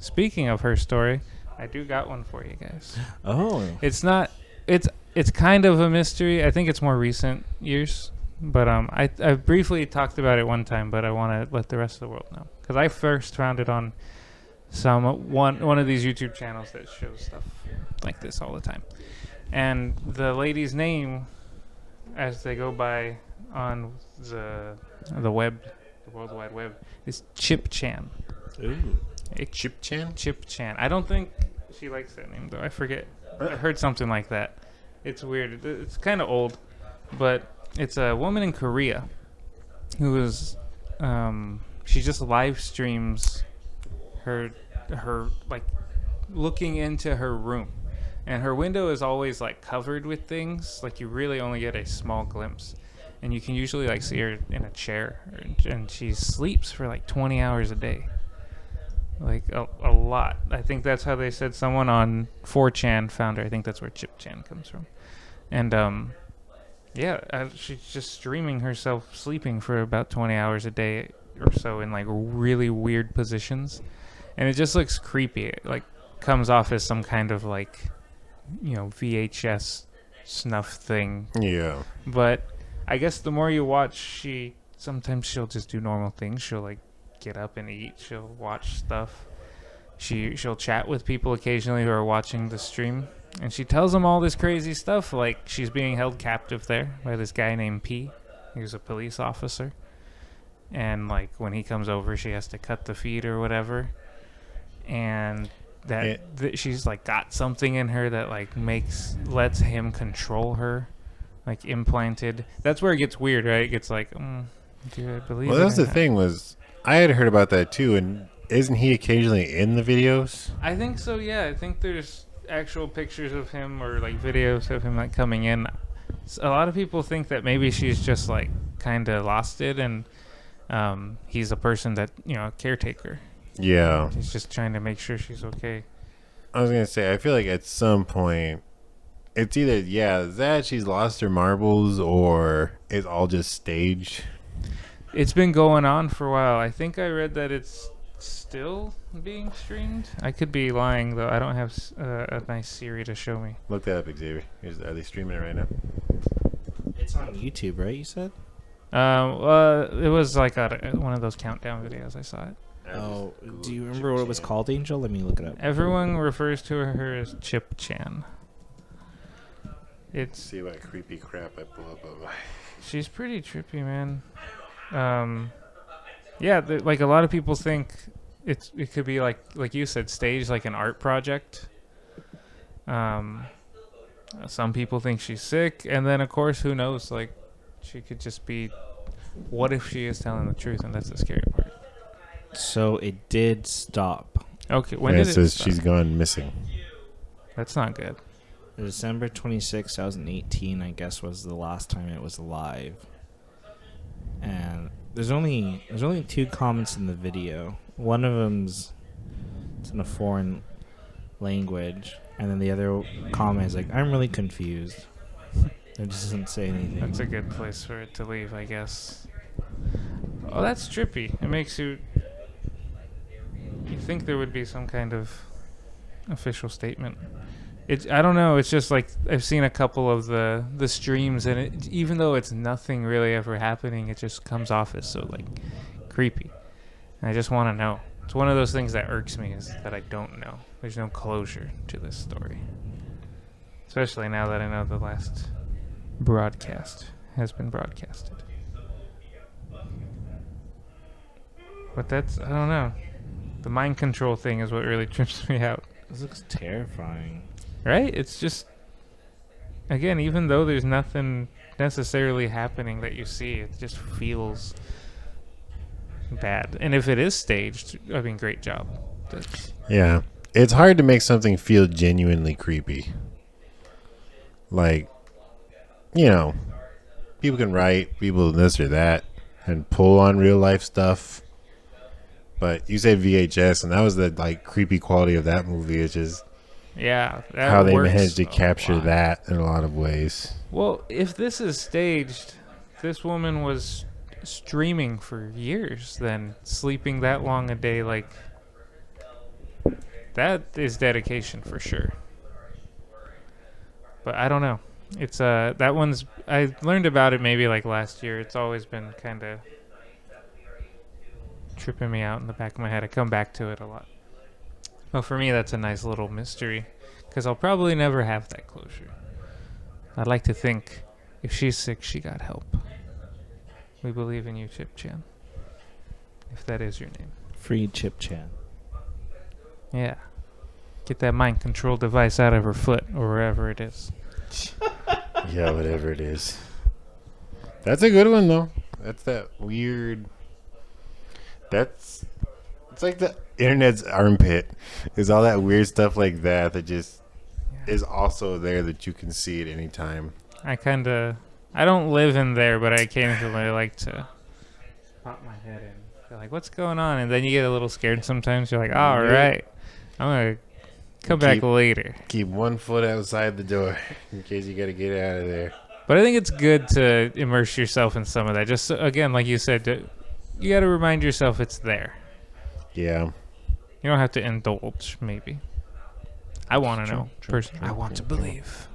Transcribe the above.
Speaking of her story, I do got one for you guys. Oh. It's not. It's kind of a mystery. I think it's more recent years. But I briefly talked about it one time, but I want to let the rest of the world know because I first found it on one of these YouTube channels that shows stuff like this all the time, and the lady's name, as they go by on the web, the World Wide Web, is Chip Chan. Ooh. Chip Chan? Chip Chan. I don't think she likes that name though. I forget. I heard something like that. It's weird. It's kind of old, but it's a woman in Korea who is she just live streams her like looking into her room, and her window is always like covered with things, like you really only get a small glimpse, and you can usually like see her in a chair, and she sleeps for like 20 hours a day, like a lot. I think that's how they said someone on 4chan found her. I think that's where Chip Chan comes from. And she's just streaming herself sleeping for about 20 hours a day or so in like really weird positions, and it just looks creepy. It like comes off as some kind of like, VHS snuff thing. Yeah. But I guess the more you watch, sometimes she'll just do normal things. She'll like get up and eat. She'll watch stuff. She'll chat with people occasionally who are watching the stream, and she tells them all this crazy stuff, like she's being held captive there by this guy named P. He's a police officer, and like when he comes over, she has to cut the feed or whatever, and that she's like got something in her that like lets him control her, like implanted. That's where it gets weird, right? It gets like, do I believe? Well, that's the thing was, I had heard about that too, and isn't he occasionally in the videos? I think so. Yeah, I think there's actual pictures of him or like videos of him like coming in. A lot of people think that maybe she's just like kind of lost it, and he's a person that a caretaker. Yeah. He's just trying to make sure she's okay. I was gonna say, I feel like at some point, it's either that she's lost her marbles, or it's all just staged. It's been going on for a while. I think I read that it's still being streamed. I could be lying though. I don't have a nice Siri to show me. Look that up, Xavier. Are they streaming it right now? It's on YouTube, right? You said. It was like one of those countdown videos. I saw it. Oh, do you remember what it was called, Angel? Let me look it up. Everyone refers to her as Chip Chan. Let's see what creepy crap I pull up of. She's pretty trippy, man. Like a lot of people think it could be like you said, staged, like an art project. Some people think she's sick, and then of course, who knows? Like, she could just be. What if she is telling the truth, and that's the scary part. So it did stop. Okay, when did it says stop? she's gone missing. That's not good. December 26, 2018, I guess, was the last time it was live. And there's only 2 comments in the video. One of them's in a foreign language, and then the other comment is like, "I'm really confused." It just doesn't say anything. That's a good place for it to leave, I guess. Oh, that's trippy. It makes you think there would be some kind of official statement. I don't know. It's just like I've seen a couple of the streams, and even though it's nothing really ever happening, it just comes off as so like creepy. And I just want to know. It's one of those things that irks me, is that I don't know. There's no closure to this story, especially now that I know the last broadcast has been broadcasted. But I don't know. The mind control thing is what really trips me out. This looks terrifying. Right? It's just, again, even though there's nothing necessarily happening that you see, it just feels bad. And if it is staged, I mean, great job. Yeah. It's hard to make something feel genuinely creepy. Like, people can write, people this or that, and pull on real life stuff. But you said VHS, and that was the like creepy quality of that movie, which is how they managed to capture that in a lot of ways. Well, if this is staged, this woman was streaming for years, then sleeping that long a day, like That is dedication for sure. But I don't know. It's that one's I learned about it maybe like last year. It's always been kind of tripping me out in the back of my head. I come back to it a lot. Well, for me that's a nice little mystery cuz I'll probably never have that closure. I'd like to think if she's sick, she got help. We believe in you, Chip Chan. If that is your name. Free Chip Chan. Yeah. Get that mind control device out of her foot or wherever it is. Yeah, whatever it is. That's a good one though. That's that weird. It's like the internet's armpit. Is all that weird stuff like that just is also there that you can see at any time. I don't live in there, but I occasionally like to pop my head in. Feel like, what's going on? And then you get a little scared sometimes. You're like, all right, I'm going to come back later. Keep one foot outside the door in case you got to get out of there. But I think it's good to immerse yourself in some of that. Just, again, like you said, you got to remind yourself it's there. Yeah. You don't have to indulge, maybe. I want to know. Personally, I want to believe.